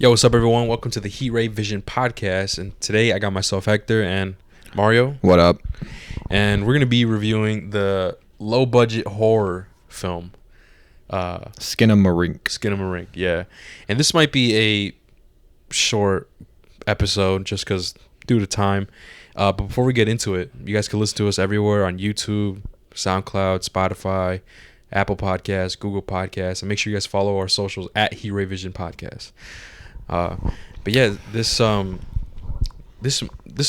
Yo, what's up, everyone? Welcome to the Heat Ray Vision podcast. And today I got myself Hector and Mario. What up? And we're going to be reviewing the low-budget horror film. Skinamarink, yeah. And this might be a short episode just because due to time. But before we get into it, you guys can listen to us everywhere on YouTube, SoundCloud, Spotify, Apple Podcasts, Google Podcasts. And make sure you guys follow our socials at Heat Ray Vision Podcast. But yeah, this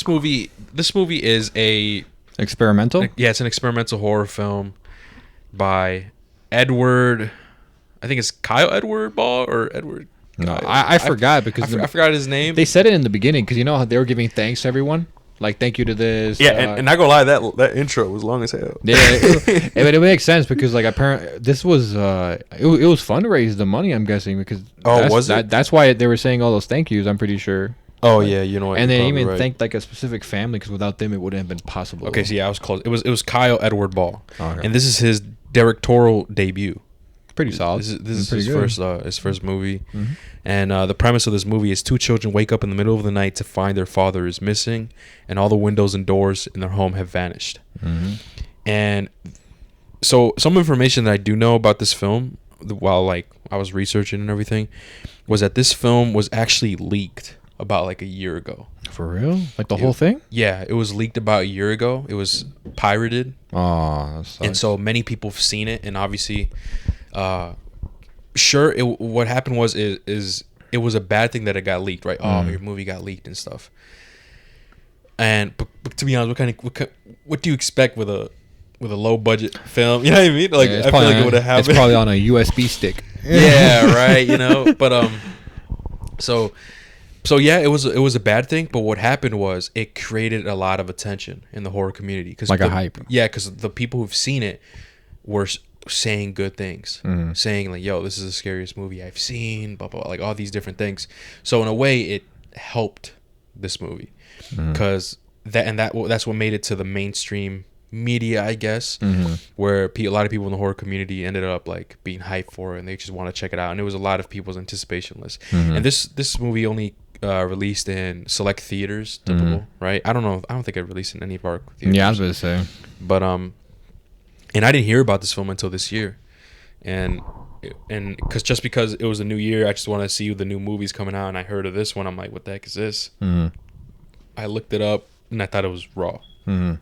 movie is a experimental. Yeah, it's an experimental horror film by Edward. I think it's Kyle Edward Ball or Edward. No, I forgot because I forgot his name. They said it in the beginning because you know how they were giving thanks to everyone. Like, thank you to this. Yeah, and not gonna lie, that intro was long as hell. Yeah, it makes sense because like apparently this was it was fun to raise the money. I'm guessing because that's why they were saying all those thank yous. I'm pretty sure. Oh yeah, you know what? And they even thanked like a specific family because without them it wouldn't have been possible. Okay, so yeah, I was close. It was Kyle Edward Ball, okay. And this is his directorial debut. Pretty solid. This is his first movie. Mm-hmm. And the premise of this movie is two children wake up in the middle of the night to find their father is missing, and all the windows and doors in their home have vanished. Mm-hmm. And so some information that I do know about this film, while like I was researching and everything, was that this film was actually leaked about like a year ago. For real? Like the whole thing? Yeah, it was leaked about a year ago. It was pirated. Oh, that sucks. And so many people have seen it, and obviously. What happened was is it was a bad thing that it got leaked, right? Oh, your movie got leaked and stuff. And but to be honest, what do you expect with a low budget film? You know what I mean? Like yeah, I feel like it would have happened. It's probably on a USB stick. Yeah, right. You know, but so yeah, it was a bad thing. But what happened was it created a lot of attention in the horror community because a hype. Yeah, because the people who've seen it were saying good things, saying like, yo, this is the scariest movie I've seen, blah, blah, blah, like all these different things. So in a way it helped this movie because that's what made it to the mainstream media, I guess, where a lot of people in the horror community ended up like being hyped for it and they just want to check it out, and it was a lot of people's anticipation list. And this movie only released in select theaters, typical, right? I don't think it released in any of our theaters. Yeah, I was gonna say, but and I didn't hear about this film until this year, and because it was a new year, I just wanted to see the new movies coming out, and I heard of this one. I'm like, what the heck is this? I looked it up, and I thought it was raw. And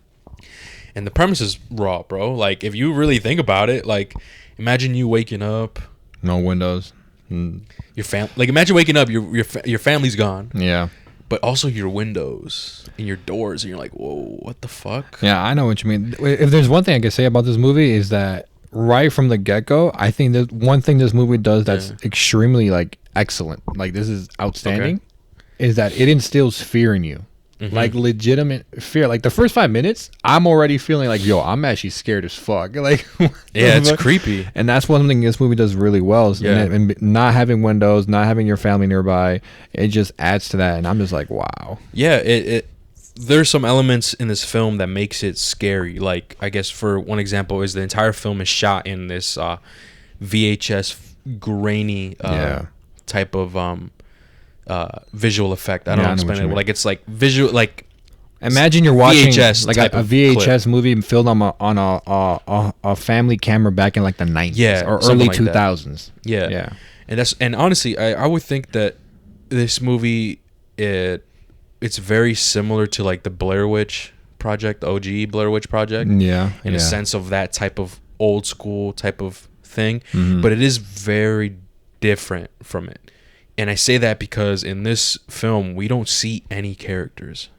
the premise is raw, bro. Like, if you really think about it, like, imagine you waking up, no windows, imagine waking up, your family's gone. Yeah. But also your windows and your doors, and you're like, whoa, what the fuck? Yeah, I know what you mean. If there's one thing I can say about this movie is that right from the get-go, I think that one thing this movie does that's extremely like excellent, like this is outstanding, is that it instills fear in you. Like legitimate fear. Like the first 5 minutes, I'm already feeling like, yo, I'm actually scared as fuck. Like, yeah, it's creepy. And that's one thing this movie does really well. And not having windows, not having your family nearby, it just adds to that. And I'm just like, wow. Yeah, there's some elements in this film that makes it scary. Like, I guess for one example is the entire film is shot in this VHS grainy type of visual effect. I don't know explain it. Like, it's like visual, like imagine you're watching VHS like a VHS movie filmed on a family camera back in like the 90s or early like 2000s. Yeah. And honestly, I would think that this movie it's very similar to like the Blair Witch Project, OG Blair Witch Project. Yeah. In a sense of that type of old school type of thing, but it is very different from it. And I say that because in this film, we don't see any characters.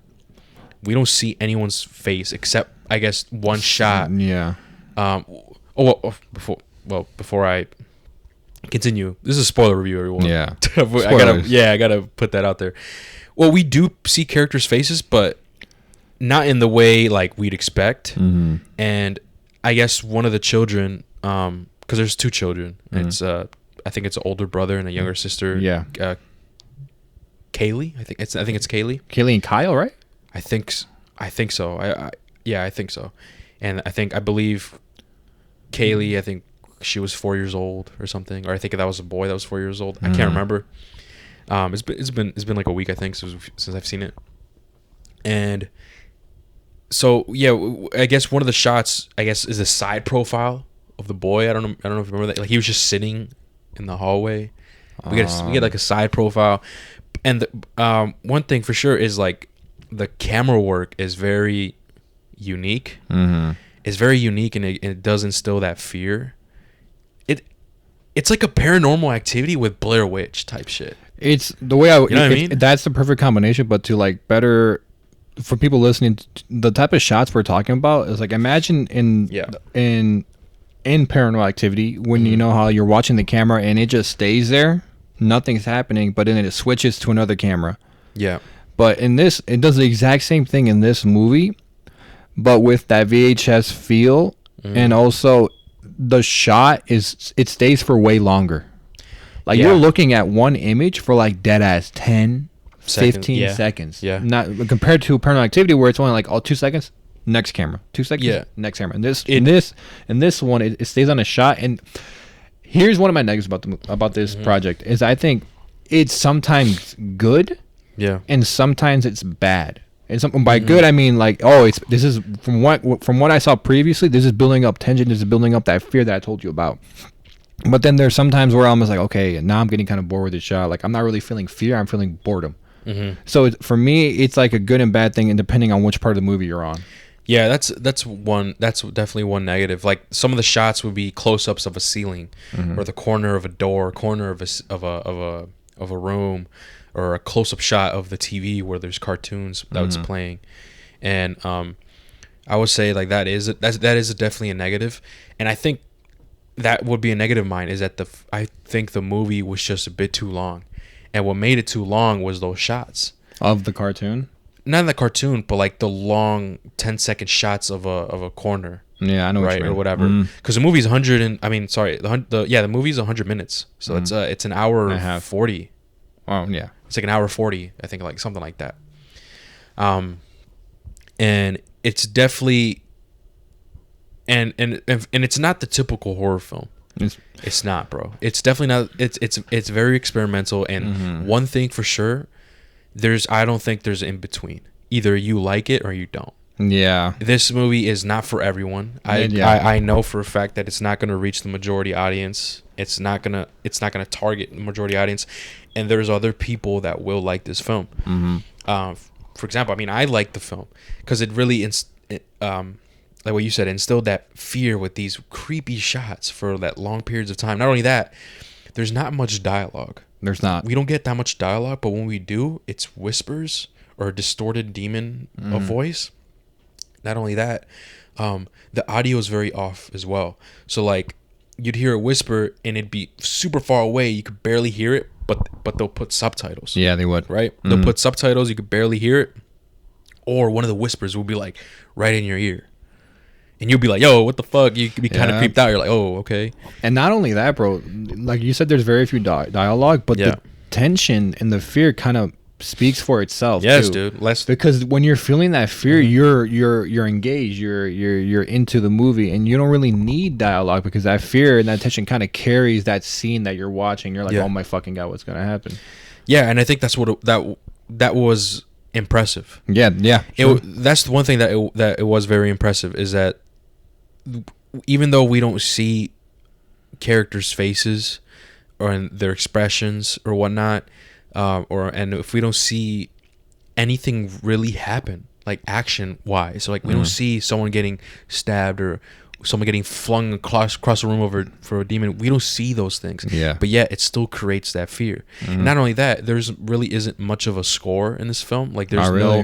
We don't see anyone's face except, I guess, one shot. Yeah. Before I continue, this is a spoiler review, everyone. Yeah. I gotta put that out there. Well, we do see characters' faces, but not in the way like we'd expect. And I guess one of the children, because there's two children. It's I think it's an older brother and a younger sister. Yeah. Kaylee. I think it's Kaylee. Kaylee and Kyle, right? I think so. I think so. And I believe Kaylee, I think she was 4 years old or something, or I think that was a boy that was 4 years old. I can't remember. It's been like a week, I think, since I've seen it. And so yeah, I guess one of the shots, I guess, is a side profile of the boy. I don't know if you remember that. Like, he was just sitting in the hallway. We get like a side profile, and the one thing for sure is like the camera work is very unique. Mm-hmm. It's very unique, and it does instill that fear. It's like a Paranormal Activity with Blair Witch type shit. It's the way what I mean? That's the perfect combination. But to like better for people listening, the type of shots we're talking about is like, imagine in Paranormal Activity when you know how you're watching the camera and it just stays there, nothing's happening, but then it switches to another camera. Yeah. But in this, it does the exact same thing in this movie, but with that VHS feel, and also the shot it stays for way longer. Like, you're looking at one image for like dead ass 10, 15 seconds. Yeah. Not compared to Paranormal Activity where it's only like 2 seconds, next camera, 2 seconds, next camera. And this one, it stays on a shot. And here's one of my negatives about this project is I think it's sometimes good, and sometimes it's bad. And by good, I mean like, this is from what I saw previously, this is building up tension, this is building up that fear that I told you about. But then there's sometimes where I'm just like, okay, now I'm getting kind of bored with this shot. Like, I'm not really feeling fear, I'm feeling boredom. So for me, it's like a good and bad thing, and depending on which part of the movie you're on. Yeah, that's definitely one negative. Like, some of the shots would be close-ups of a ceiling, or the corner of a door, corner of a room, or a close-up shot of the TV where there's cartoons that was playing. And I would say like that is definitely a negative. And I think that would be a negative of mine, is that I think the movie was just a bit too long. And what made it too long was those shots of the cartoon. Not the cartoon, but like the long 10-second shots of a corner. Yeah, I know. Right, or whatever. Because the movie's the movie's 100 minutes, so it's an hour and a half, 40. Oh yeah, it's like an hour 40, I think, like something like that. And it's definitely and it's not the typical horror film. It's not, bro. It's definitely not. It's very experimental, and one thing for sure, I don't think there's in between. Either you like it or you don't. Yeah. This movie is not for everyone. I know for a fact that it's not going to reach the majority audience. It's not gonna target the majority audience, and there's other people that will like this film. For example, I mean, I like the film because it really like what you said, instilled that fear with these creepy shots for that long periods of time. Not only that, there's not much dialogue. There's not. We don't get that much dialogue, but when we do, it's whispers or a distorted demon of voice. Not only that, the audio is very off as well. So like, you'd hear a whisper and it'd be super far away. You could barely hear it, but they'll put subtitles. Yeah, they would. Right? They'll put subtitles. You could barely hear it. Or one of the whispers will be like right in your ear. And you'll be like, yo, what the fuck? You could be kind of creeped out. You're like, oh, okay. And not only that, bro, like you said, there's very few dialogue, but the tension and the fear kind of speaks for itself. Yes, too. dude. Because when you're feeling that fear, you're engaged. You're into the movie, and you don't really need dialogue because that fear and that tension kind of carries that scene that you're watching. You're like, oh my fucking god, what's gonna happen? Yeah, and I think that's what that was impressive. Yeah. Sure. That's the one thing that it was very impressive, is that even though we don't see characters' faces or in their expressions or whatnot, and if we don't see anything really happen, like action wise, so like we don't see someone getting stabbed or someone getting flung across the room over for a demon, we don't see those things. Yeah. But yet it still creates that fear. And not only that, there's really isn't much of a score in this film. Like there's no,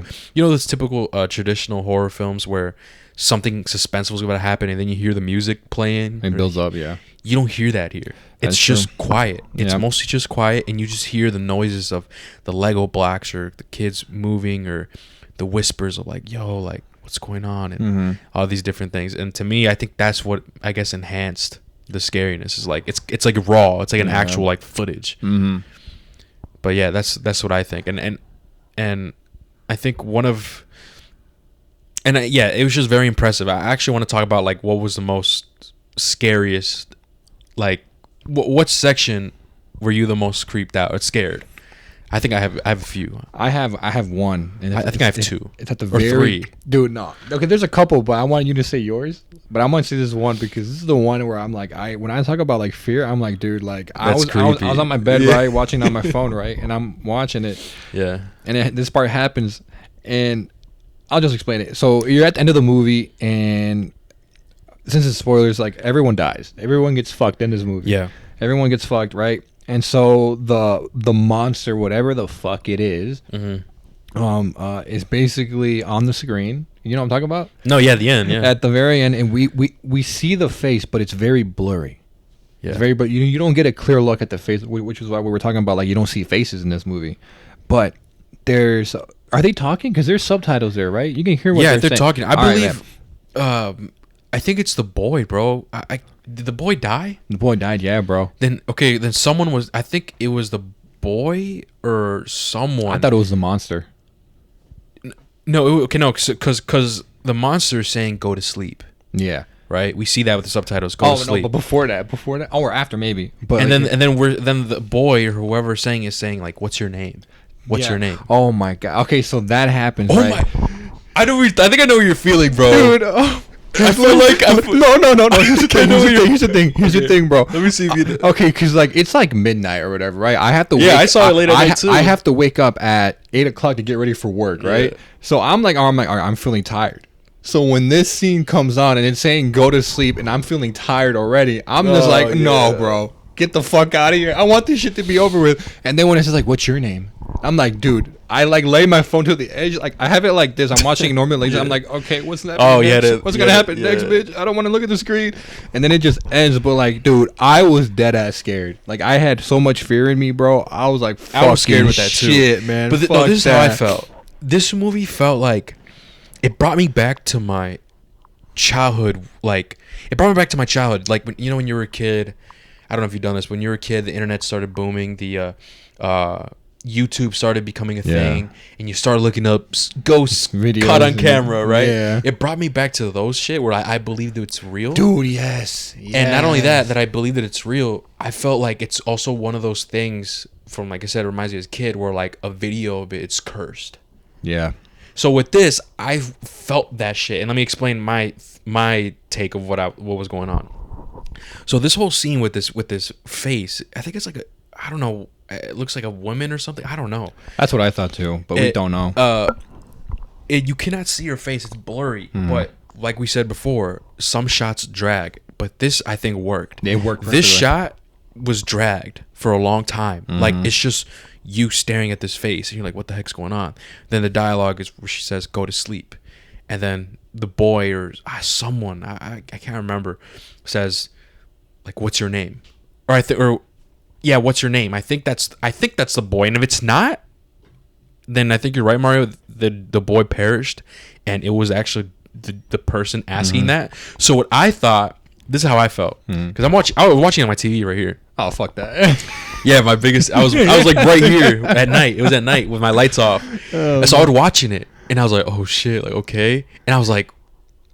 this typical traditional horror films where something suspenseful is going to happen and then you hear the music playing. It builds up, yeah. You don't hear that here. It's just quiet. It's mostly just quiet, and you just hear the noises of the Lego blocks or the kids moving or the whispers of like, yo, like, what's going on, and all these different things. And to me, I think that's what I guess enhanced the scariness. Is like it's like raw. It's like an actual like footage. But yeah, that's what I think. And I think it was just very impressive. I actually want to talk about like what was the most scariest, like what section were you the most creeped out or scared? I think I have a few. I have one. And I think I have two. It's at the or very three. Dude, no. Okay, there's a couple, but I want you to say yours. But I want to say this one because this is the one where I'm like, when I talk about like fear, I'm like, dude, like I was on my bed, right, watching on my phone, right, and I'm watching it. Yeah. And this part happens, and I'll just explain it. So you're at the end of the movie, and since it's spoilers, like everyone dies. Everyone gets fucked in this movie. Yeah. Everyone gets fucked, right? And so the monster, whatever the fuck it is, is basically on the screen. You know what I'm talking about? No, yeah, the end, yeah. At the very end, and we see the face, but it's very blurry. Yeah. It's very, but you don't get a clear look at the face, which is why we were talking about, like, you don't see faces in this movie. But are they talking? Because there's subtitles there, right? You can hear what they're saying. talking. I All believe, right, I think it's the boy, bro. Did the boy die? the boy died, yeah, bro. Then someone was. I think it was the boy or someone. I thought it was the monster. No, because the monster is saying go to sleep. Yeah. Right. We see that with the subtitles. Go to sleep. No, but before that, or after maybe. But and then the boy or whoever is saying like, what's your name? What's your name? Oh my god. Okay, so that happens. Oh right? my. I think I know what you're feeling, bro. Dude. Oh. I feel like No. Here's the thing, bro. Let me see if you. Okay, because like it's like midnight or whatever, right? I have to. Yeah, I saw it late at night too. I have to wake up at 8:00 to get ready for work, right? Yeah. So I'm like, all right, I'm feeling tired. So when this scene comes on and it's saying go to sleep and I'm feeling tired already, I'm just like, no, bro, get the fuck out of here. I want this shit to be over with. And then when it says like, what's your name? I'm like, dude, I like lay my phone to the edge. Like I have it like this. I'm watching normally. I'm like, okay, what's next? What's gonna happen next, bitch? I don't want to look at the screen. And then it just ends. But like, dude, I was dead ass scared. Like I had so much fear in me, bro. I was like, I was scared with that too. Shit, man. But this is how I felt. This movie felt like it brought me back to my childhood. Like it brought me back to my childhood. Like when you were a kid. I don't know if you've done this. When you were a kid, the internet started booming. The YouTube started becoming a thing, and you started looking up ghosts videos caught on camera, right? Yeah. It brought me back to those shit where I believed that it's real. Dude, yes. And not only that I believe that it's real, I felt like it's also one of those things from, like I said, it reminds me as a kid where like a video of it's cursed. Yeah. So with this, I felt that shit. And let me explain my take of what was going on. So this whole scene with this face, I think it's like I don't know, it looks like a woman or something. I don't know. That's what I thought too, but we don't know. You cannot see her face. It's blurry. But like we said before, some shots drag. But this, I think, worked. It worked. This shot was dragged for a long time. Like, it's just you staring at this face. And you're like, what the heck's going on? Then the dialogue is where she says, go to sleep. And then the boy or someone, I can't remember, says, like, what's your name? Yeah, what's your name? I think that's the boy. And if it's not, then I think you're right, Mario. The boy perished, and it was actually the person asking that. So what I thought, this is how I felt, because I was watching on my TV right here. Oh, fuck that. Yeah, my biggest. I was like right here at night. It was at night with my lights off. So I was watching it, and I was like, oh shit, like okay. And I was like,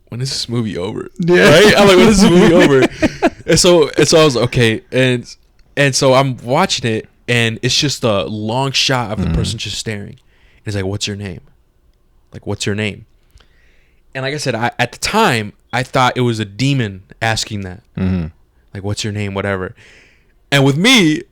when is this movie over? Yeah. Right? I'm like, when is this movie over? And so I was like, okay, and so I'm watching it, and it's just a long shot of the person just staring. And it's like, what's your name? Like, what's your name? And like I said, at the time, I thought it was a demon asking that. Like, what's your name? Whatever. And with me,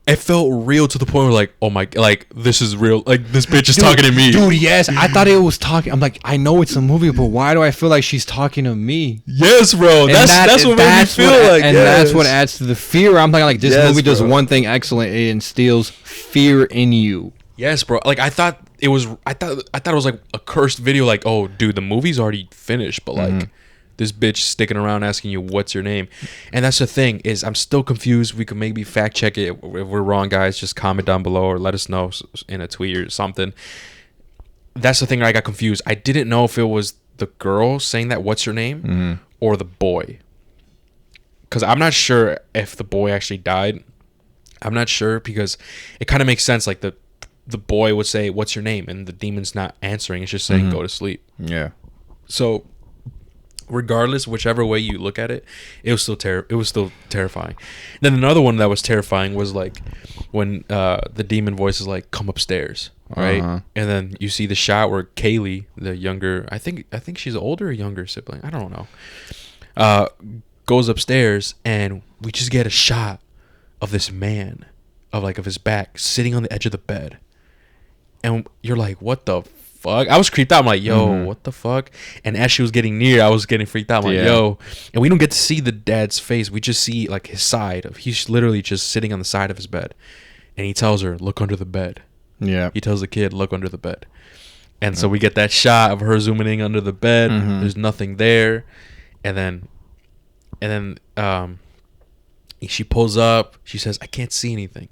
it felt real to the point where like, oh my, like this is real. Like this bitch is talking to me. Dude, yes. I thought it was talking. I'm like, I know it's a movie, but why do I feel like she's talking to me? Yes, bro. That's what made me feel like. And that's what adds to the fear. I'm like this movie does bro. one thing excellent. It instills fear in you. Yes, bro. Like I thought it was like a cursed video. Like, oh, dude, the movie's already finished, but like this bitch sticking around asking you what's your name. And that's the thing, is I'm still confused. We could maybe fact check it. If we're wrong, guys, just comment down below or let us know in a tweet or something. That's the thing, I got confused. I didn't know if it was the girl saying that what's your name or the boy, because I'm not sure if the boy actually died. I'm not sure, because it kind of makes sense. Like the boy would say what's your name, and the demon's not answering. It's just saying go to sleep. Yeah. So regardless, whichever way you look at it, it was still terrifying. Then another one that was terrifying was like when the demon voice is like, come upstairs, right? And then you see the shot where Kaylee, the younger, I think she's older or younger sibling, I don't know, goes upstairs, and we just get a shot of this man, of his back sitting on the edge of the bed, and you're like, what the fuck? I was creeped out. I'm like, yo, what the fuck? And as she was getting near, I was getting freaked out. I'm like, yo. And we don't get to see the dad's face. We just see like his side. He's literally just sitting on the side of his bed. And he tells her, look under the bed. Yeah. He tells the kid, look under the bed. And so we get that shot of her zooming in under the bed. There's nothing there. And then she pulls up. She says, I can't see anything.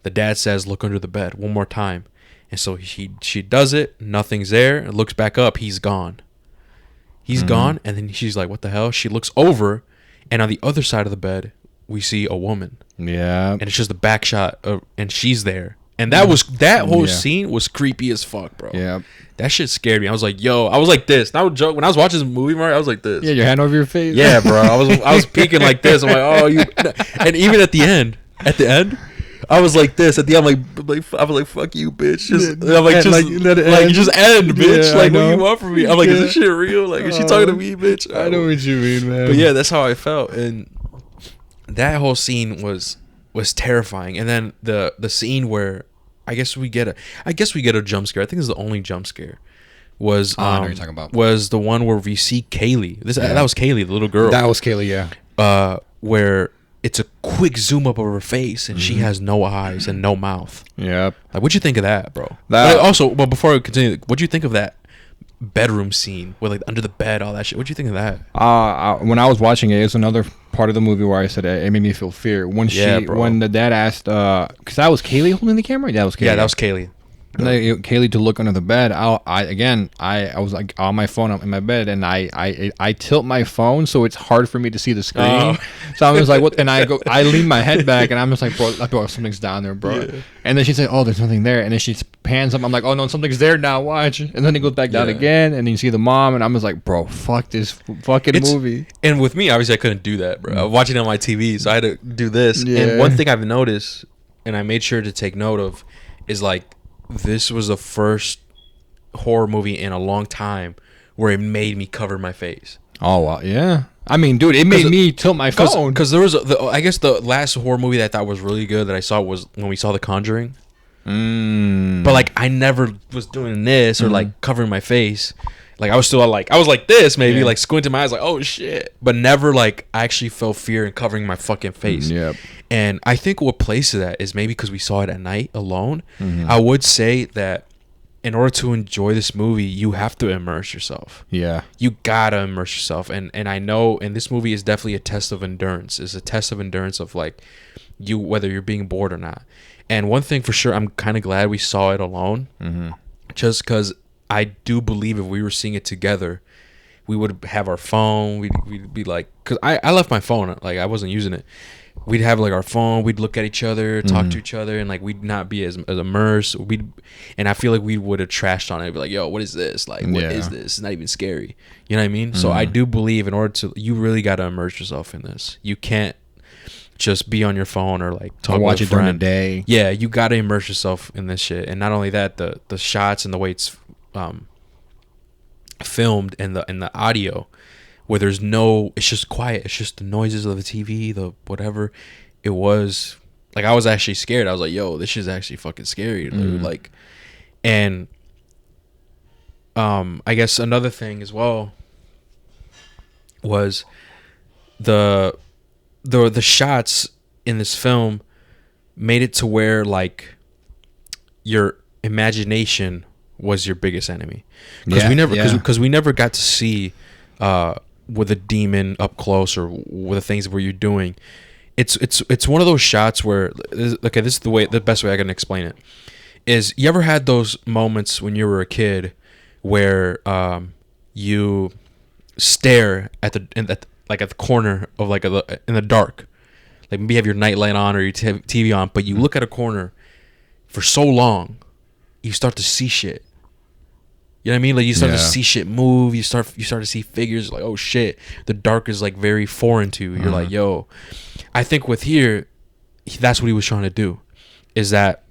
The dad says, look under the bed one more time. And so she does it. Nothing's there. And looks back up. He's gone. He's gone. And then she's like, what the hell? She looks over. And on the other side of the bed, we see a woman. Yeah. And it's just a back shot. And she's there. And that whole scene was creepy as fuck, bro. Yeah. That shit scared me. I was like, yo. I was like this. Not a joke. When I was watching this movie, Mario, I was like this. Yeah, your hand over your face. Yeah, bro. I was peeking like this. I'm like, oh, you. And even at the end. I was like this at the end. I was like, fuck you, bitch. I'm like, just end, bitch. Yeah, like, what do you want from me? I'm like, is this shit real? Like, is she talking to me, bitch? I know what you mean, man. But yeah, that's how I felt, and that whole scene was terrifying. And then the scene where I guess we get a jump scare. I think this is the only jump scare. Was I know what you're talking about. Was the one where we see Kaylee. That was Kaylee, the little girl. That was Kaylee, yeah. Where it's a quick zoom up of her face, and she has no eyes and no mouth. Yep. Like, what'd you think of that, bro? But before I continue, what'd you think of that bedroom scene with like under the bed, all that shit? What'd you think of that? When I was watching it, it's another part of the movie where I said it made me feel fear. When the dad asked, because that was Kaylee holding the camera. Yeah, that was Kaylee. Yeah, that was Kaylee. Kaylee to look under the bed. I was like on my phone in my bed, and I tilt my phone so it's hard for me to see the screen. So I was like, what? And I lean my head back, and I'm just like, bro, something's down there, bro. Yeah. And then she said, oh, there's nothing there. And then she pans up. I'm like, oh no, something's there now. Watch. And then it goes back down again, and then you see the mom, and I'm just like, bro, fuck this fucking movie. And with me, obviously, I couldn't do that, bro. I was watching it on my TV, so I had to do this. Yeah. And one thing I've noticed, and I made sure to take note of, is like, this was the first horror movie in a long time where it made me cover my face. Oh, wow. Yeah. I mean, dude, it made me tilt my phone. Because there was, I guess the last horror movie that I thought was really good that I saw was when we saw The Conjuring. But, like, I never was doing this or, like, covering my face. Like, I was still, like, I was like this, maybe, like, squinting my eyes, like, oh, shit. But never, like, I actually felt fear in covering my fucking face. Yep. And I think what plays to that is maybe because we saw it at night alone. I would say that in order to enjoy this movie, you have to immerse yourself. Yeah. You gotta immerse yourself. And I know, and this movie is definitely a test of endurance. It's a test of endurance of, like, you, whether you're being bored or not. And one thing for sure, I'm kind of glad we saw it alone. Just because I do believe if we were seeing it together, we would have our phone. We'd be like, because I left my phone, like, I wasn't using it. We'd have like our phone. We'd look at each other, talk to each other, and like we'd not be as immersed. And I feel like we would have trashed on it. Be like, "Yo, what is this? Like, what is this? It's not even scary." You know what I mean? So I do believe in order to, you really got to immerse yourself in this. You can't just be on your phone or like talk, watch it during the day. Yeah, you got to immerse yourself in this shit. And not only that, the shots and the way it's filmed and the audio, where there's no, it's just quiet. It's just the noises of the TV, the whatever. It was like, I was actually scared. I was like, yo, this is actually fucking scary. Like, and I guess another thing as well was the shots in this film made it to where like your imagination was your biggest enemy, because we never got to see with a demon up close or with the things where you're doing. It's one of those shots where, okay, this is the best way I can explain it is, you ever had those moments when you were a kid where you stare at the corner of like in the dark, like maybe you have your night light on or your TV on, but you look at a corner for so long you start to see shit. You know what I mean? Like you start to see shit move. You start to see figures. Like, oh shit, the dark is like very foreign to you. You're like, yo. I think with here, that's what he was trying to do, is that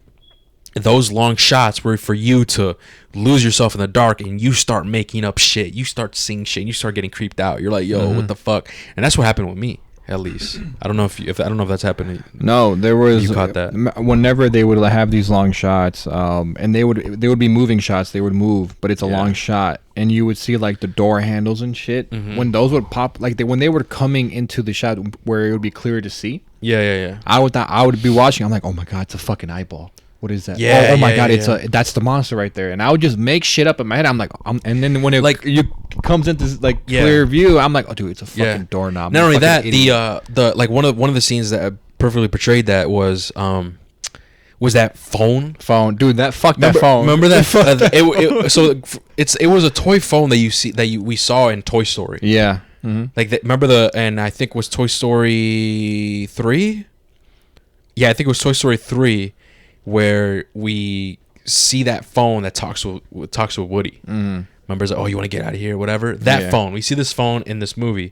those long shots were for you to lose yourself in the dark and you start making up shit. You start seeing shit. And you start getting creeped out. You're like, yo, what the fuck? And that's what happened with me. At least I don't know if I don't know if that's happening. No, there was. You caught that. Whenever they would have these long shots, and they would be moving shots. They would move, but it's a long shot, and you would see like the door handles and shit. When those would pop, like when they were coming into the shot where it would be clear to see. Yeah. I would be watching. I'm like, oh my god, it's a fucking eyeball. What is that? Yeah. Oh my god, that's the monster right there. And I would just make shit up in my head. I'm like, and then when it like you comes into like clear view, I'm like, oh dude, it's a fucking doorknob. Not only that, idiot. the like one of the scenes that perfectly portrayed that was that phone, dude. That phone. Remember that? It was a toy phone that we saw in Toy Story. Yeah. Like remember and I think it was Toy Story 3. Yeah, I think it was Toy Story 3. Where we see that phone that talks with Woody. Remember, it's like, oh, you want to get out of here, whatever. That phone. We see this phone in this movie,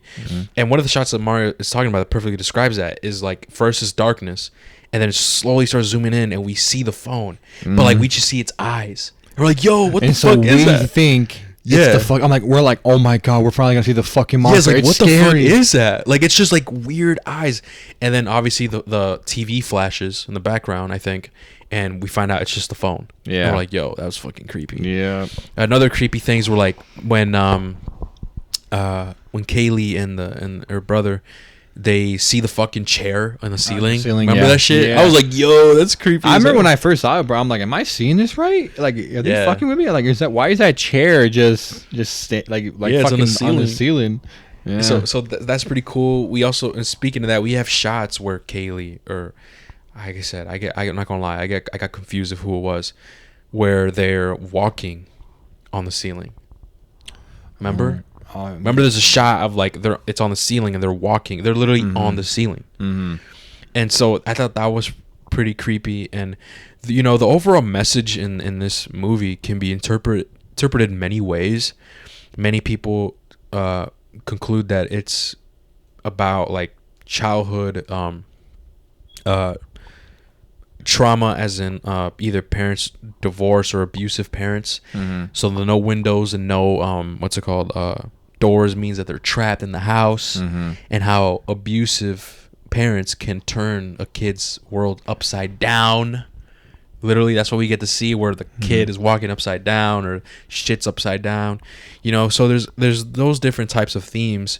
and one of the shots that Mario is talking about that perfectly describes that is like first is darkness, and then it slowly starts zooming in, and we see the phone, but like we just see its eyes. And we're like, yo, what the fuck is that? Think. It's the fuck. We're like, oh my god, we're probably gonna see the fucking monster. Yeah, it's like, it's what scary. the fuck is that? Like, it's just like weird eyes, and then obviously the TV flashes in the background, I think. And we find out it's just the phone. Yeah. And we're like, yo, that was fucking creepy. Yeah. Another creepy things were like when Kaylee and her brother, they see the fucking chair on the ceiling. Remember that shit? Yeah. I was like, yo, that's creepy. I remember when I first saw it, bro. I'm like, am I seeing this right? Like, are they fucking with me? Like, why is that chair just fucking on the ceiling? Yeah. So that's pretty cool. We also, and speaking of that, we have shots where Kaylee or like I said, I'm not gonna lie, I got confused of who it was, where they're walking on the ceiling. Remember? Remember, there's a shot of like it's on the ceiling and they're walking. They're literally on the ceiling. And so I thought that was pretty creepy. And the overall message in this movie can be interpreted in many ways. Many people conclude that it's about like childhood trauma, as in either parents divorce or abusive parents. So the no windows and no doors means that they're trapped in the house, and how abusive parents can turn a kid's world upside down. Literally, that's what we get to see, where the kid is walking upside down or shit's upside down. So there's those different types of themes,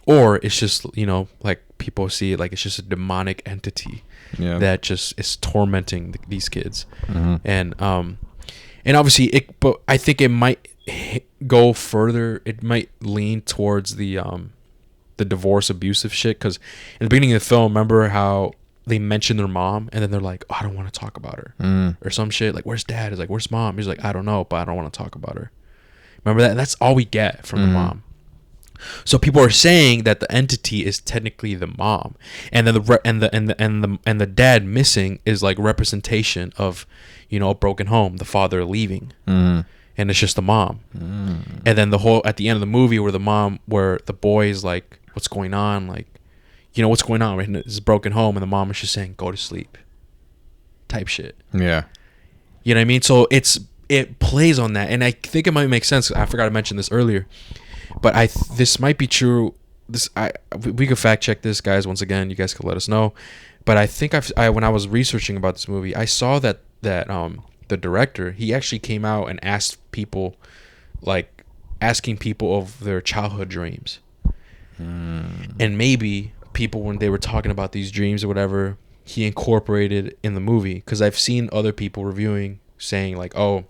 or it's just like people see it like it's just a demonic entity that just is tormenting these kids. And obviously but I think it might go further. It might lean towards the divorce abusive shit, because in the beginning of the film, remember how they mention their mom and then they're like, oh, I don't want to talk about her, or some shit like, where's dad? He's like, where's mom? He's like, I don't know, but I don't want to talk about her. Remember that? And that's all we get from the mom. So people are saying that the entity is technically the mom, and then the dad missing is like representation of a broken home, the father leaving, and it's just the mom. And then at the end of the movie, where the boy is like, what's going on, like, what's going on, right? It's a broken home, and the mom is just saying, go to sleep type shit. You know what I mean? So it plays on that, and I think it might make sense. I forgot to mention this earlier, but this might be true. We could fact check this, guys. Once again, you guys could let us know. But I think when I was researching about this movie, I saw that the director, he actually came out and asking people of their childhood dreams, and maybe people, when they were talking about these dreams or whatever, he incorporated in the movie. Because I've seen other people reviewing saying like, oh,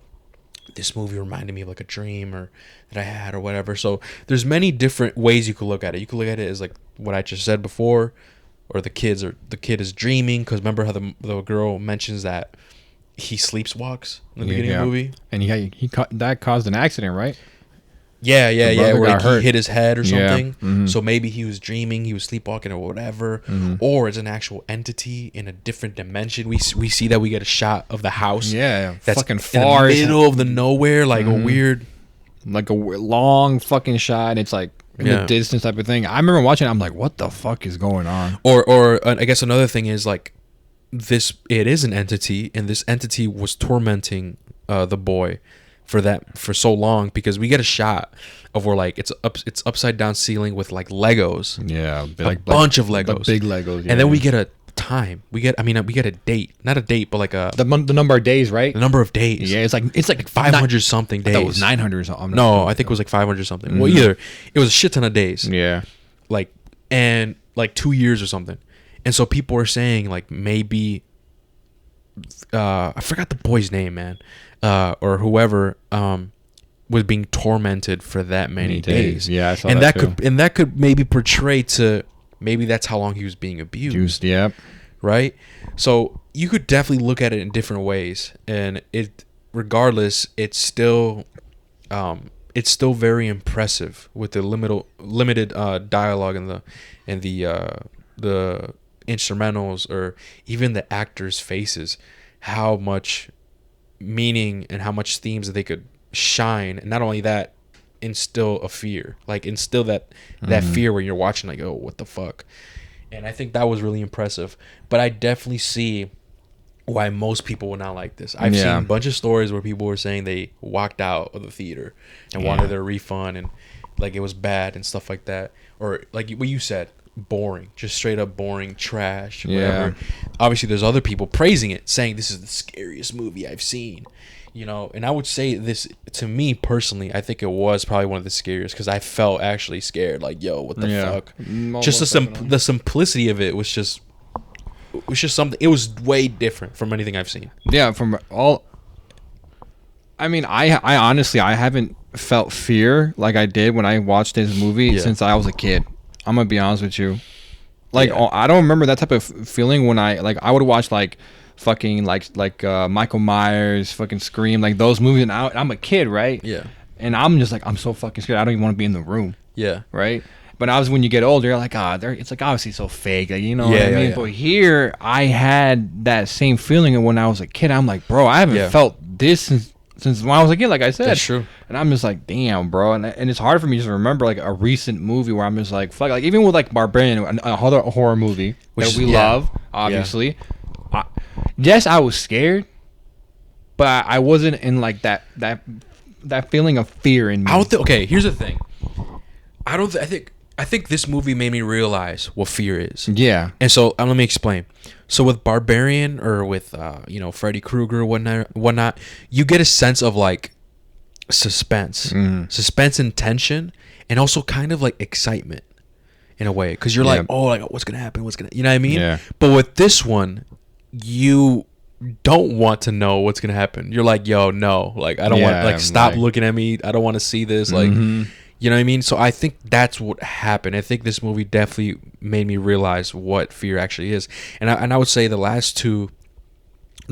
this movie reminded me of like a dream or that I had or whatever. So there's many different ways you could look at it. You could look at it as like what I just said before, or the kid is dreaming, because remember how the girl mentions that he sleepwalks in the beginning of the movie, and that caused an accident, right? Yeah, where like he hit his head or something. So maybe he was dreaming, he was sleepwalking or whatever, or it's an actual entity in a different dimension. We see that we get a shot of the house, that's fucking far in the middle of the nowhere, like a weird like a long fucking shot. And it's like in the distance type of thing. I remember watching it, I'm like, what the fuck is going on? Or I guess another thing is like it is an entity, and this entity was tormenting the boy for so long, because we get a shot of where like it's upside down ceiling with like Legos. Yeah, a bunch of Legos, like big Legos. Yeah. And then we get a time. We get a date, not a date, but like the number of days, right? The number of days. Yeah, it's like 500 something days. I thought it was 900 or something. No, I think it was like 500 something. Mm-hmm. Well, either it was a shit ton of days. Yeah, like and like 2 years or something. And so people were saying like maybe I forgot the boy's name, man, or whoever was being tormented for that many days. Yeah, I saw and that too. That could maybe portray to maybe that's how long he was being abused. Yeah. Right? So you could definitely look at it in different ways, and regardless, it's still very impressive with the limited dialogue and the instrumentals, or even the actors' faces, how much meaning and how much themes that they could shine, and not only that, instill a fear, like instill that fear where you're watching like, oh, what the fuck. And I think that was really impressive. But I definitely see why most people would not like this. I've seen a bunch of stories where people were saying they walked out of the theater and wanted their refund, and like it was bad and stuff like that. Or like what you said, boring, just straight up boring, trash, whatever. Obviously there's other people praising it, saying this is the scariest movie I've seen, you know. And I would say this, to me personally, I think it was probably one of the scariest, because I felt actually scared, like, yo, what the fuck. Just the simplicity of it was just something. It was way different from anything I've seen. Yeah, I mean, I honestly, I haven't felt fear like I did when I watched this movie since I was a kid. I'm gonna be honest with you. Like, I don't remember that type of feeling when I would watch like fucking like Michael Myers, fucking Scream, like those movies, and I'm a kid, right? Yeah. And I'm just like, I'm so fucking scared. I don't even want to be in the room. Yeah. Right. But when you get older, you're like, it's like obviously so fake, like, you know what I mean? Yeah. But here, I had that same feeling, and when I was a kid, I'm like, bro, I haven't felt this since when I was a kid, like I said. That's true. And I'm just like, damn, bro. And it's hard for me to remember like a recent movie where I'm just like, fuck. Like even with like Barbarian, another horror movie that we love, obviously. Yeah. Yes, I was scared, but I wasn't in like that feeling of fear in me. Okay, here's the thing. I think this movie made me realize what fear is. Yeah. And so let me explain. So with Barbarian, or with Freddy Krueger or whatnot, you get a sense of like suspense and tension, and also kind of like excitement in a way, because you're like, oh, like what's gonna happen? You know what I mean? Yeah. But with this one, you don't want to know what's gonna happen. You're like, yo, no, like I don't want, like, stop looking at me. I don't want to see this. Like, you know what I mean? So I think that's what happened. I think this movie definitely made me realize what fear actually is. And I would say the last two,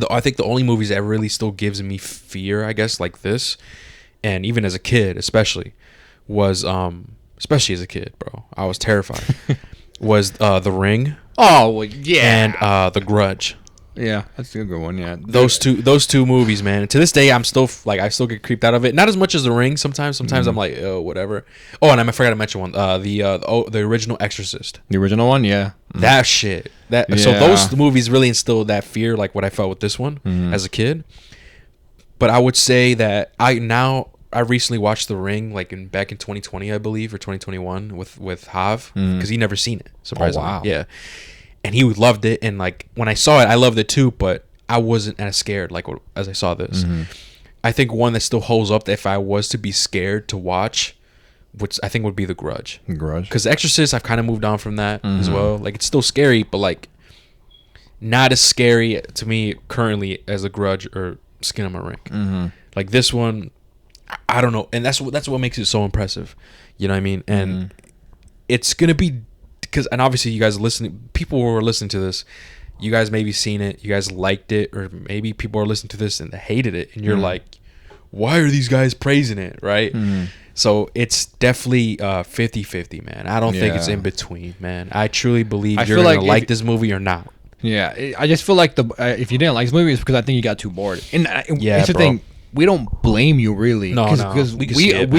I think the only movies that really still gives me fear, I guess, like this, and even as a kid, especially as a kid, bro, I was terrified. Was The Ring. Oh, well, yeah. And The Grudge. Yeah, that's a good one. Yeah, those two movies, man. And to this day, I'm still like, I still get creeped out of it. Not as much as The Ring. Sometimes I'm like, oh, whatever. Oh, and I forgot to mention one. The original Exorcist. The original one, yeah. That shit. So those movies really instilled that fear, like what I felt with this one as a kid. But I would say that I recently watched The Ring, like back in 2020, I believe, or 2021 with Hav, because he never seen it. Surprisingly, wow. Yeah. And he loved it, and like when I saw it, I loved it too. But I wasn't as scared like as I saw this. I think one that still holds up, that if I was to be scared to watch, which I think would be The Grudge. Because Exorcist, I've kind of moved on from that as well. Like, it's still scary, but like not as scary to me currently as The Grudge or Skinamarink. Like this one, I don't know, and that's what makes it so impressive. You know what I mean? And it's gonna be. And obviously you guys people who are listening to this, you guys maybe seen it, you guys liked it, or maybe people are listening to this and they hated it, and you're like, why are these guys praising it, right? So it's definitely 50-50, man. I don't think it's in between, man. I truly believe you're gonna like this movie or not. Yeah, I just feel like if you didn't like this movie, it's because I think you got too bored. And it's the thing, we don't blame you really. No, because we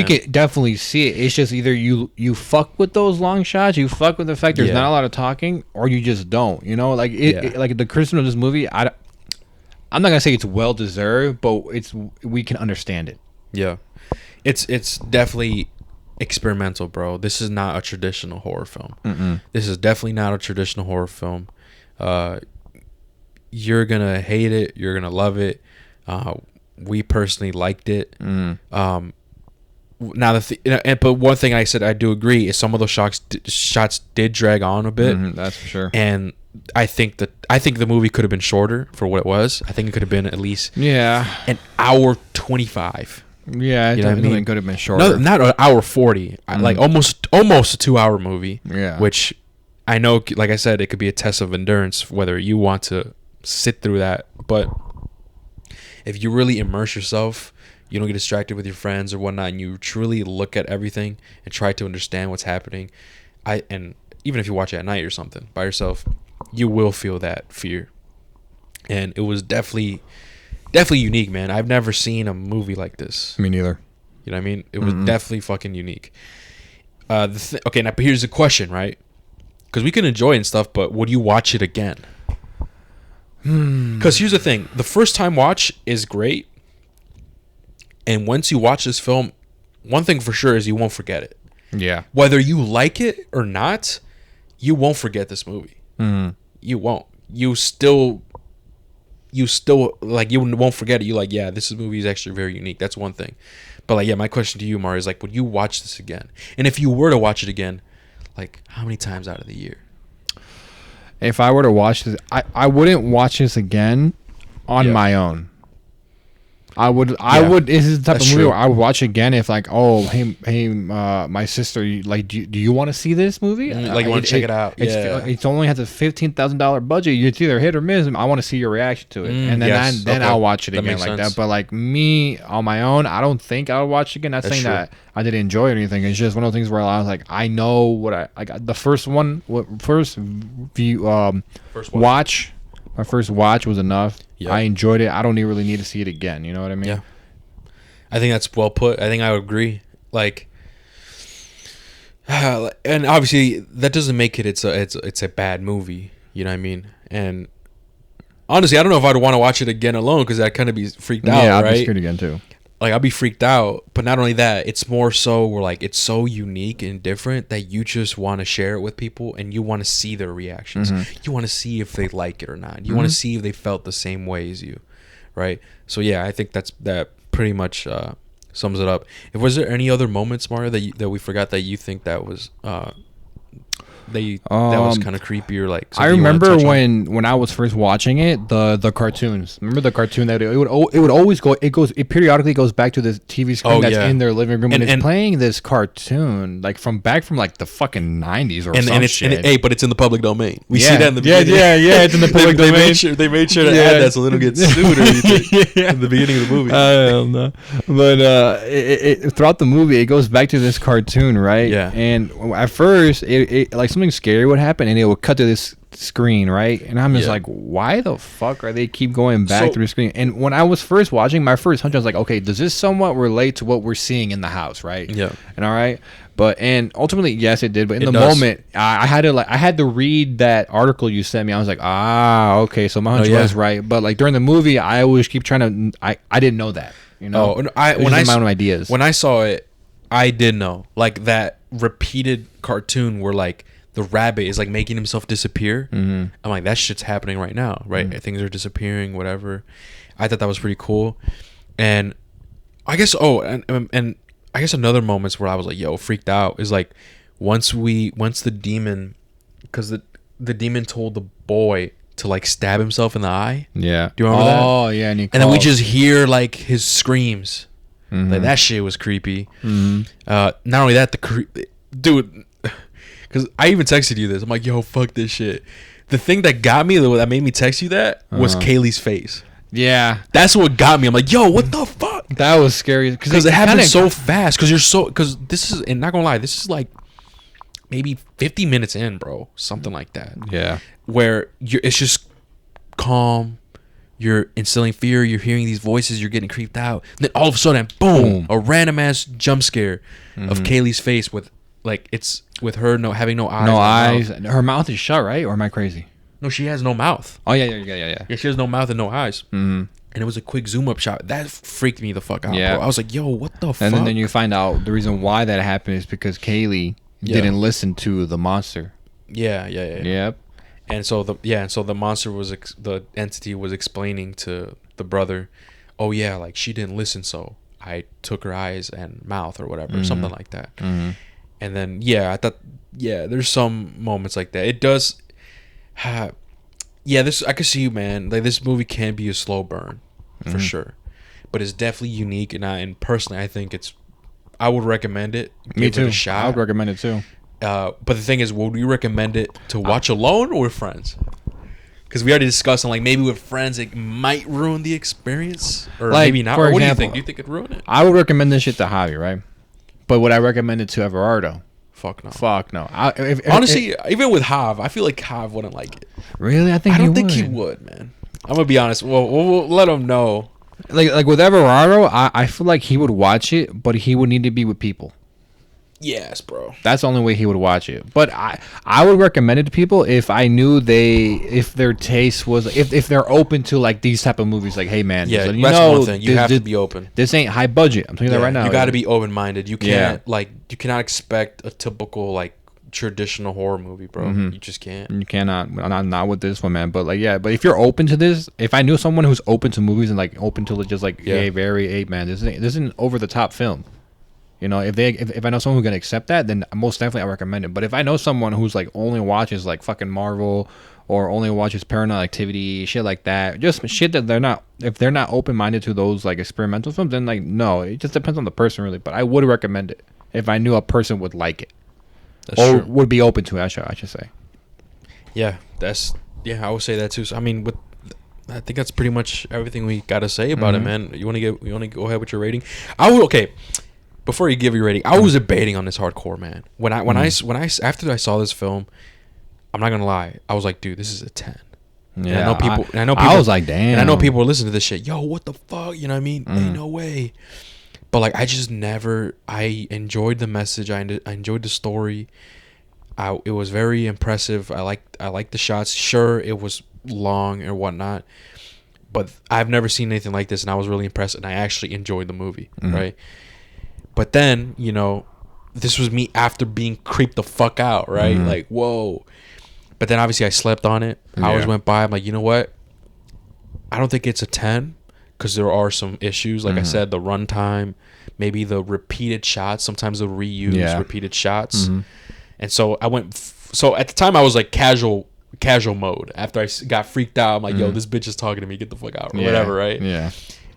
can definitely see it. It's just either you fuck with those long shots, you fuck with the fact there's not a lot of talking, or you just don't. You know, like like the criticism of this movie. I'm not gonna say it's well deserved, but we can understand it. Yeah, it's definitely experimental, bro. This is not a traditional horror film. Mm-mm. This is definitely not a traditional horror film. You're gonna hate it. You're gonna love it. We personally liked it. Now but one thing I said I do agree is some of those shots did drag on a bit. That's for sure. And I think the movie could have been shorter for what it was. I think it could have been at least an hour 25. Yeah, you know what I mean? It could have been shorter. No, not an hour 40. Like almost a 2-hour movie. Yeah, which I know, like I said, it could be a test of endurance whether you want to sit through that. But if you really immerse yourself, you don't get distracted with your friends or whatnot, and you truly look at everything and try to understand what's happening. And even if you watch it at night or something by yourself, you will feel that fear. And it was definitely unique, man. I've never seen a movie like this. Me neither. You know what I mean? It was definitely fucking unique. Okay, now here's the question, right? Because we can enjoy it and stuff, but would you watch it again? Because here's the thing. The first time watch is great. And once you watch this film, one thing for sure is you won't forget it. Yeah. Whether you like it or not, you won't forget this movie. You won't. You still like, you won't forget it. You like, yeah, this movie is actually very unique. That's one thing. But like, yeah, my question to you, Mario, is like, would you watch this again? And if you were to watch it again, like, how many times out of the year? If I were to watch this, I wouldn't watch this again on my own. I would. This is the type of movie where I would watch again if, like, oh, hey, my sister, like, do you want to see this movie? Like, you want to check it out? It's only has a $15,000 budget. It's either hit or miss. I want to see your reaction to it, and then I'll watch it again like that. But like me on my own, I don't think I'll watch it again. Not saying that I didn't enjoy it or anything. It's just one of those things where I was like, I know what I like. The first watch. My first watch was enough. Yep. I enjoyed it. I don't really need to see it again. You know what I mean? Yeah. I think that's well put. I think I would agree. Like, and obviously that doesn't make it. It's a bad movie. You know what I mean? And honestly, I don't know if I'd want to watch it again alone because I'd kind of be freaked out. Yeah, I'd right? be scared again too. Like, I'll be freaked out. But not only that, it's more so we're like, it's so unique and different that you just want to share it with people and you want to see their reactions. You want to see if they like it or not. You want to see if they felt the same way as you, right? So yeah, I think that pretty much sums it up. If was there any other moments, Mario, that we forgot that you think that was that was kind of creepy or like? I remember when I was first watching it, the cartoons. Remember the cartoon that it periodically goes back to this TV screen that's in their living room and it's playing this cartoon like from like the fucking 90s or some shit. But it's in the public domain. We see that in the beginning. Yeah, it's in the public domain. They made sure to add that so they don't get sued or anything in the beginning of the movie. I don't know, but throughout the movie it goes back to this cartoon, right? Yeah. And at first it like something scary would happen and it would cut to this screen, right? And I'm just like, why the fuck are they keep going back through the screen? And when I was first watching, my first hunch, I was like, okay, does this somewhat relate to what we're seeing in the house, right? Yeah. And all right, and ultimately, yes, it did. But in the moment, I had to read that article you sent me. I was like, okay, so my hunch was right. But like during the movie, I always keep trying to. I didn't know that, you know. When I my own ideas. When I saw it, I did know, like, that repeated cartoon where like the rabbit is like making himself disappear. I'm like, that shit's happening right now, right? Things are disappearing, whatever. I thought that was pretty cool. And I guess and I guess another moments where I was like, yo, freaked out is like once the demon, because the demon told the boy to like stab himself in the eye. Yeah. Do you remember that? Oh yeah, and then we just hear like his screams. Like, that shit was creepy. Not only that, dude, because I even texted you this. I'm like, yo, fuck this shit. The thing that got me, that made me text you that, was Kaylee's face. Yeah. That's what got me. I'm like, yo, what the fuck? That was scary. Because it happened so fast. Because this is, and not gonna lie, this is like maybe 50 minutes in, bro. Something like that. Yeah. Where it's just calm, you're instilling fear, you're hearing these voices, you're getting creeped out. Then all of a sudden, boom, a random ass jump scare of Kaylee's face with like it's with her having no eyes. No eyes. Her mouth is shut, right? Or am I crazy? No, she has no mouth. Oh yeah. Yeah, she has no mouth and no eyes. Mm-hmm. And it was a quick zoom up shot. That freaked me the fuck out, Yeah. bro. I was like, yo, what the fuck? And then you find out the reason why that happened is because Kaylee didn't listen to the monster. Yeah. Yep. And so the monster was the entity was explaining to the brother, oh yeah, like she didn't listen, so I took her eyes and mouth or whatever, something like that. Mm-hmm. And then I thought there's some moments like that. It does this I could see you, man. Like this movie can be a slow burn for sure. But it's definitely unique, and personally I think I would recommend it. Me too. It a shot. I would recommend it too. But the thing is, would we recommend it to watch alone or with friends? Because we already discussed, like maybe with friends it might ruin the experience, or like, maybe not. For or what example, do you think? Do you think it'd ruin it? I would recommend this shit to Javi, right? But would I recommend it to Everardo? Fuck no. Fuck no. Honestly, even with Hav, I feel like Hav wouldn't like it. Really? I don't think he would, man. I'm gonna be honest. We'll let him know. Like with Everardo, I feel like he would watch it, but he would need to be with people. Yes, bro. That's the only way he would watch it. But I would recommend it to people if I knew if their taste was if they're open to like these type of movies. Like, hey man, yeah, you that's know, one thing. You have to be open. This ain't high budget. I'm telling you that right now. You got to be open minded. You can't you cannot expect a typical like traditional horror movie, bro. Mm-hmm. You just can't. You cannot. Not with this one, man. But like, but if you're open to this, if I knew someone who's open to movies and like open to just like, hey man, this isn't over the top film. You know, if I know someone who's gonna accept that, then most definitely I recommend it. But if I know someone who's like only watches like fucking Marvel or only watches Paranormal Activity, shit like that, just shit that if they're not open minded to those like experimental films, then like no, it just depends on the person really. But I would recommend it if I knew a person would like it. That's or true. Would be open to it, I should say. Yeah, I would say that too. So, I mean, I think that's pretty much everything we got to say about it, man. You want to go ahead with your rating? Okay. Before you give your rating, I was debating on this hardcore, man. When I after I saw this film, I'm not gonna lie, I was like, dude, this is a 10. Yeah, I know people. I was like, damn. And I know people are listening to this shit. Yo, what the fuck? You know what I mean? Ain't no way. But like, I enjoyed the message. I enjoyed the story. It was very impressive. I liked the shots. Sure, it was long or whatnot, but I've never seen anything like this, and I was really impressed. And I actually enjoyed the movie, right? But then, you know, this was me after being creeped the fuck out, right? Like, whoa. But then obviously I slept on it. Hours went by. I'm like, you know what? I don't think it's a 10 because there are some issues. Like I said, the runtime, maybe the repeated shots. Sometimes they'll reuse repeated shots. And so I went. So at the time I was like casual mode. After I got freaked out, I'm like, yo, this bitch is talking to me. Get the fuck out or whatever, right? Yeah.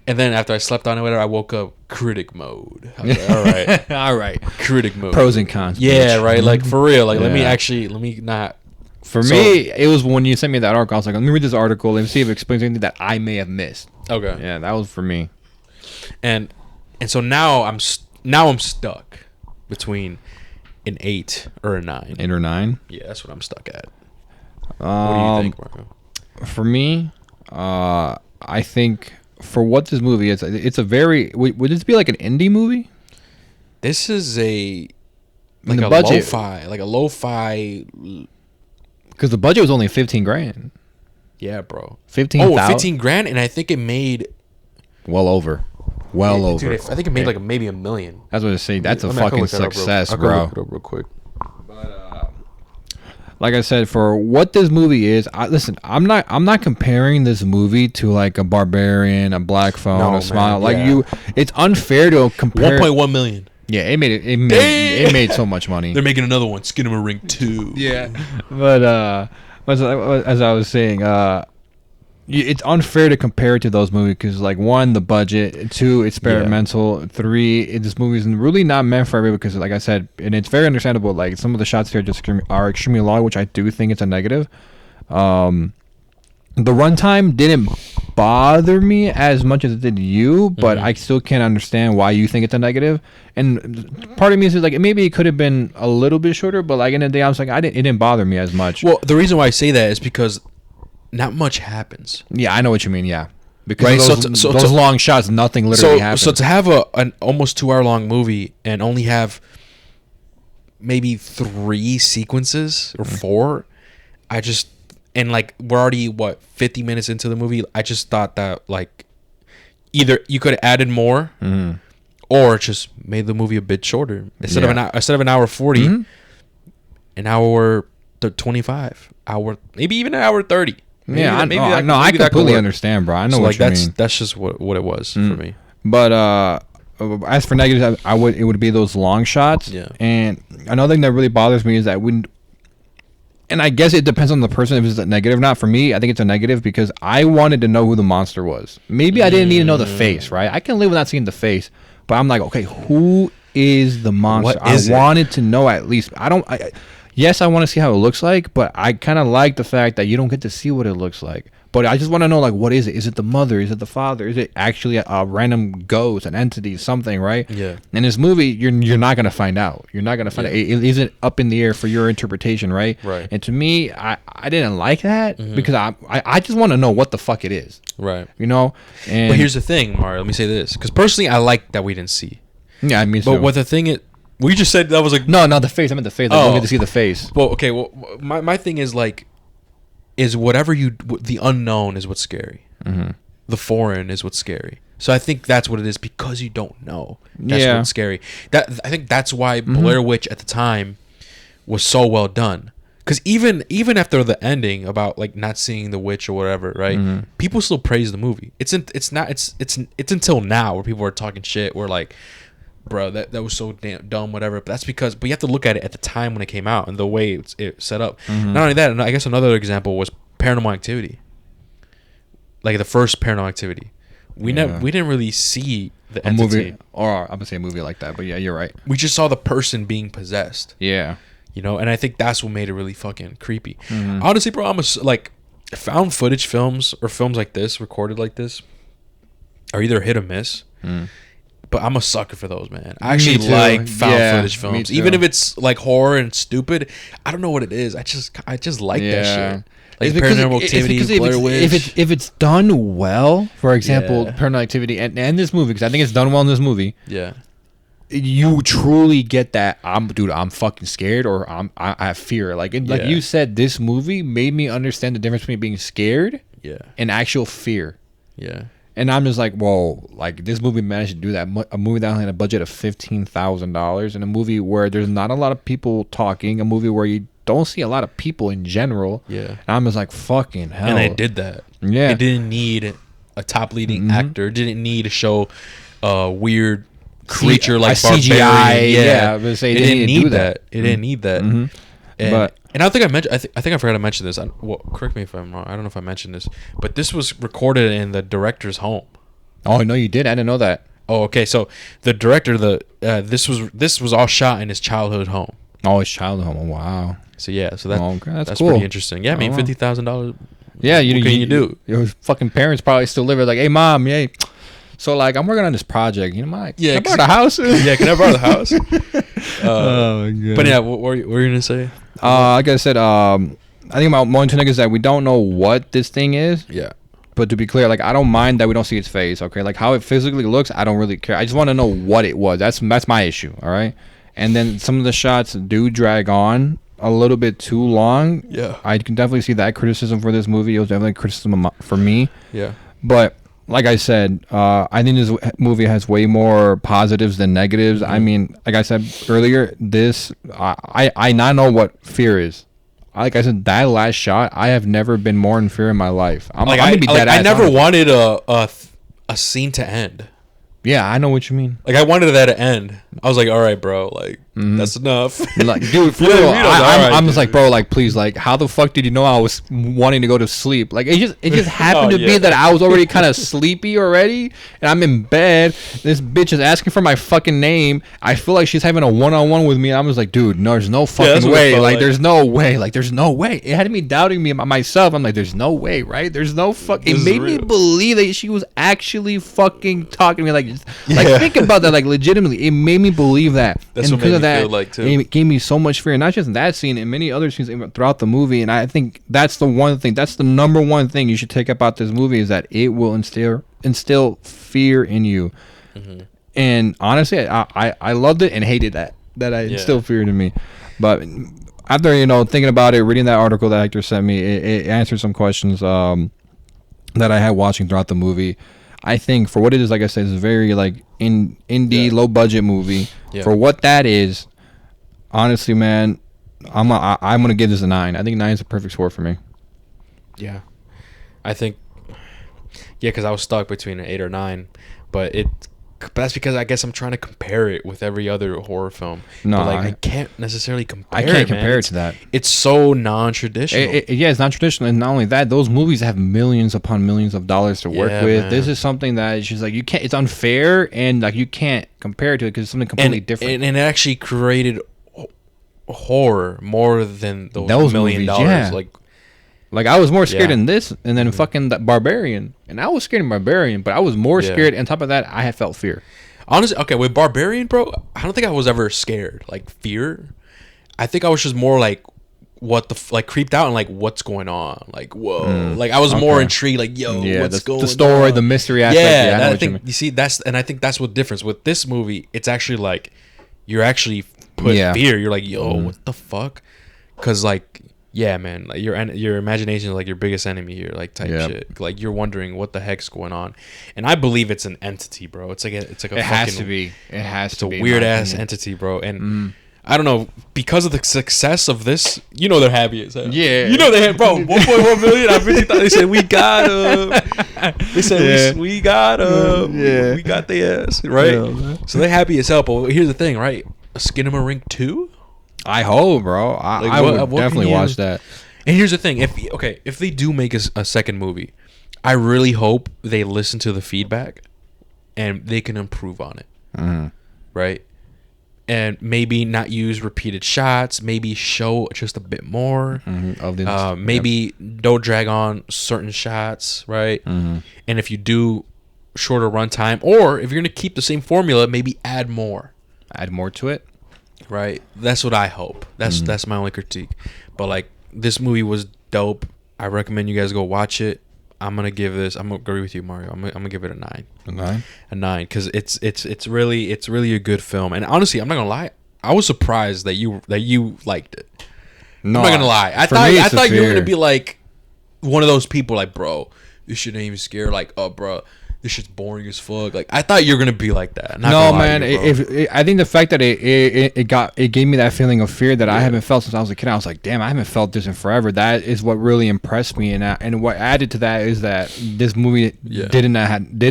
And then after I slept on it, whatever, I woke up critic mode. I was like, all right. All right. Critic mode. Pros and cons. Yeah, bitch. Right. Like, for real. Like, let me not. For me, it was when you sent me that article, I was like, let me read this article and see if it explains anything that I may have missed. Okay. Yeah, that was for me. And so now I'm stuck between an 8 or a 9. 8 or 9? Yeah, that's what I'm stuck at. What do you think, Marco? For me, I think for what this movie is, it's a very. Would this be like an indie movie? This is a budget, lo-fi. Because the budget was only $15,000. Yeah, bro. 15 grand, and I think it made well over. Dude, I think it made like maybe $1 million. That's what I say. That's a fucking success, bro. Look it up real quick. Like I said, for what this movie is, listen, I'm not comparing this movie to like a Barbarian, a Black Phone, a Smile. Like it's unfair to compare. 1.1 million. Yeah, it made so much money. They're making another one, Skinamarink 2. Yeah, but as I was saying, it's unfair to compare it to those movies because, like, 1, the budget, 2, experimental, 3, this movie is really not meant for everybody because, like I said, and it's very understandable. Like, some of the shots here are extremely long, which I do think it's a negative. The runtime didn't bother me as much as it did you, but I still can't understand why you think it's a negative. And part of me is like, maybe it could have been a little bit shorter, but like in the day, I was like, it didn't bother me as much. Well, the reason why I say that is because not much happens. Yeah, I know what you mean. Yeah, because Right, those long shots, nothing literally happens. So to have an almost 2 hour long movie and only have maybe 3 sequences or 4, and like we're already 50 minutes into the movie. I just thought that like either you could have added more, or just made the movie a bit shorter instead of an hour 40, an hour 25, maybe even an hour 30. I completely understand, bro. I know what you mean. That's just what it was for me. But as for negatives, it would be those long shots. Yeah. And another thing that really bothers me is that and I guess it depends on the person if it's a negative or not. For me, I think it's a negative because I wanted to know who the monster was. Maybe I didn't need to know the face, right? I can live without seeing the face, but I'm like, okay, who is the monster? I wanted to know at least. Yes, I want to see how it looks like, but I kind of like the fact that you don't get to see what it looks like. But I just want to know, like, what is it? Is it the mother? Is it the father? Is it actually a random ghost, an entity, something, right? Yeah. In this movie, you're not going to find out. You're not going to find out. It isn't up in the air for your interpretation, right? Right. And to me, I didn't like that because I just want to know what the fuck it is. Right. You know? And but here's the thing, Mario. Let me say this. Because personally, I like that we didn't see. Yeah, I mean, but what the thing is... We just said that was like... No, not the face. I meant the face. I don't get to see the face. Well, okay. Well, my thing is like... Is whatever the unknown is what's scary. The foreign is what's scary. So I think that's what it is because you don't know. That's what's scary. I think that's why Blair Witch at the time was so well done. Because even after the ending about like not seeing the witch or whatever, right? People still praise the movie. It's until now where people are talking shit. We're like, bro, that was so damn dumb, whatever. But that's because, but you have to look at it at the time when it came out and the way it's set up. Not only that, and I guess another example was Paranormal Activity. Like the first Paranormal Activity, we didn't really see the entity. Movie, or I'm gonna say a movie like that, but yeah, you're right. We just saw the person being possessed. Yeah, you know, and I think that's what made it really fucking creepy. Honestly, bro, I'm like found footage films or films like this recorded like this are either hit or miss. But I'm a sucker for those, man. I actually like found footage films, even if it's like horror and stupid. I don't know what it is. I just like that shit. Like Paranormal Activity, Blair Witch. If it's done well, for example, Paranormal Activity and this movie, because I think it's done well in this movie. Yeah, you truly get that. I'm fucking scared, or I have fear. Like you said, this movie made me understand the difference between being scared, and actual fear. Yeah. And I'm just like, whoa, like this movie managed to do that. A movie that only had a budget of $15,000, and a movie where there's not a lot of people talking, a movie where you don't see a lot of people in general. Yeah. And I'm just like, fucking hell. And they did that. Yeah. It didn't need a top leading actor. It didn't need to show a weird creature like CGI. Yeah. It didn't need that. It didn't need that. And I think I mentioned. I think I forgot to mention this. Correct me if I'm wrong. I don't know if I mentioned this, but this was recorded in the director's home. Oh no, you did. I didn't know that. Oh, okay. So the director, this was all shot in his childhood home. Oh, his childhood home. Oh, wow. So yeah, so that's cool. pretty interesting. Yeah, I mean, $50,000. Yeah, what can you do? Your fucking parents probably still live there. Like, hey, mom, yeah. So like, I'm working on this project. You know, can I borrow the house? Yeah, can I borrow the house? Oh my god. But yeah, what were you gonna say? Like I said, I think my one thing is that we don't know what this thing is. Yeah. But to be clear, like I don't mind that we don't see its face. Okay, like how it physically looks, I don't really care. I just want to know what it was. That's my issue. All right. And then some of the shots do drag on a little bit too long. Yeah. I can definitely see that criticism for this movie. It was definitely criticism for me. Yeah. But like I said, I think this movie has way more positives than negatives. I mean, like I said earlier, I now know what fear is. Like I said, that last shot, I have never been more in fear in my life. I never wanted a scene to end. Yeah, I know what you mean. Like I wanted that to end. I was like, all right, bro, like that's enough. Like, dude, for real, I'm just like, bro, like, please, like, how the fuck did you know I was wanting to go to sleep? Like, it just happened to be that I was already kind of sleepy already, and I'm in bed. This bitch is asking for my fucking name. I feel like she's having a one-on-one with me, and I'm just like, dude, no, there's no fucking way. Like, there's no way. Like, there's no way. It had me doubting me about myself. I'm like, there's no way, right? There's no fucking. It made me believe that she was actually fucking talking to me. Like think about that. Like, legitimately, it made me believe that. And because of of that gave me so much fear. Not just that scene, and many other scenes throughout the movie. And I think that's the one thing. That's the number one thing you should take about this movie is that it will instill fear in you. Mm-hmm. And honestly, I loved it and hated that I instilled fear in me. But after thinking about it, reading that article that Hector sent me, it answered some questions that I had watching throughout the movie. I think for what it is, like I said, it's a very like indie, low budget movie. Yeah. For what that is, honestly, man, I'm gonna give this a 9. I think 9 is a perfect score for me. Yeah, I think. Yeah, because I was stuck between an 8 or 9, but that's because I guess I'm trying to compare it with every other horror film. No, but I can't necessarily compare. I can't compare it to that. It's so non-traditional. It's non-traditional, and not only that, those movies have millions upon millions of dollars to work with. Man. This is something that it's just like you can't. It's unfair, and like you can't compare it to it because it's something completely different. And it actually created horror more than those $1 million. Yeah. Like I was more scared in this and then fucking that Barbarian. And I was scared of Barbarian, but I was more scared. On top of that, I had felt fear. Honestly, okay, with Barbarian, bro, I don't think I was ever scared. Like fear. I think I was just more like creeped out and like what's going on. Like, whoa. Like I was more intrigued, like, yo, what's going on? The story, the mystery aspect. Yeah, I think you see I think that's what difference. With this movie, it's actually like you're actually put fear. You're like, yo, what the fuck? Cause like yeah, man, like your imagination is like your biggest enemy here, like type shit. Like you're wondering what the heck's going on, and I believe it's an entity, bro. It's like a it has to be. It has to be. It's a weird ass entity, bro. And I don't know, because of the success of this, they're happy as hell. Yeah, they had 1.1 million. I really thought they said we got They said we got we got the ass right. Yeah, so they're happy as hell. But here's the thing, right? A Skinamarink 2. I hope, bro. I would definitely watch that. And here's the thing: if they do make a second movie, I really hope they listen to the feedback, and they can improve on it, right? And maybe not use repeated shots. Maybe show just a bit more. Maybe don't drag on certain shots, right? And if you do shorter runtime, or if you're gonna keep the same formula, maybe add more. Add more to it. Right, that's what I hope. That's my only critique. But like this movie was dope. I recommend you guys go watch it. I'm gonna agree with you, Mario. I'm gonna give it a 9. A 9, because it's really a good film. And honestly, I'm not gonna lie. I was surprised that you liked it. No, I'm not gonna lie. I thought you were gonna be like one of those people like, bro, this shit ain't even scary. Like, oh, bro, this shit's boring as fuck. Like I thought you were gonna be like that. No, man. I think the fact that it gave me that feeling of fear that I haven't felt since I was a kid. I was like, damn, I haven't felt this in forever. That is what really impressed me. And what added to that is that this movie did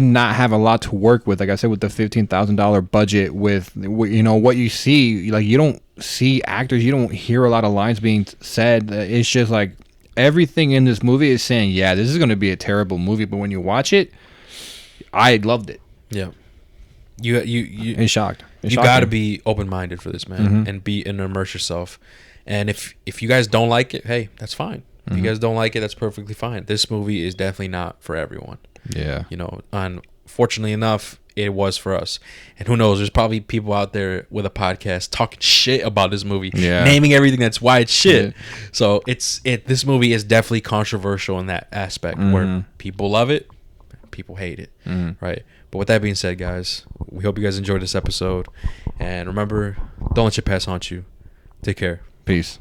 not have a lot to work with. Like I said, with the $15,000 budget, with what you see, like you don't see actors, you don't hear a lot of lines being said. It's just like everything in this movie is saying, yeah, this is gonna be a terrible movie. But when you watch it, I loved it. Yeah, you it's shocked. You got to be open-minded for this, man, and immerse yourself. And if you guys don't like it, hey, that's fine. If you guys don't like it, that's perfectly fine. This movie is definitely not for everyone. Yeah, unfortunately enough, it was for us. And who knows? There's probably people out there with a podcast talking shit about this movie, naming everything that's why it's shit. Yeah. So this movie is definitely controversial in that aspect where people love it. People hate it, right? But with that being said, guys, we hope you guys enjoyed this episode, and remember, don't let your past haunt you. Take care. Peace.